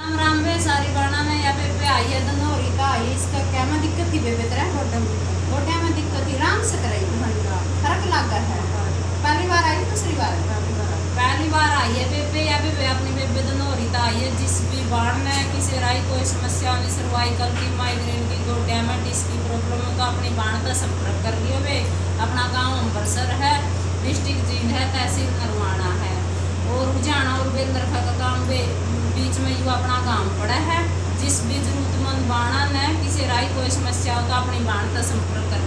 राम राम वे सारी बाणा में या पे आई है दनोरी का आई इसका क्या में दिक्कत थी बेबे तेरा गोड्या में दिक्कत थी राम से कराई फर्क लगा है। पहली बार आई दूसरी बार पहली बार आई है बेबे या बेबे अपनी बेबे दनोरी का आई है जिस भी बाण में किसी राई कोई समस्या होनी सर्वाइकल की माइग्रेन की गोड्या में डिस्क की प्रॉब्लम हो तो अपनी बाण का संपर्क कर लियो वे। अपना गाँव अम्बरसर है, डिस्ट्रिक्ट जींद है, तहसील नरवाना है और उजाना और बेलरखा का काम वे बीच में यू अपना गांव पड़ा है। जिस भी जरूरतमंद बाणा ने किसी राय कोई समस्या हो तो अपनी बाण का संपर्क कर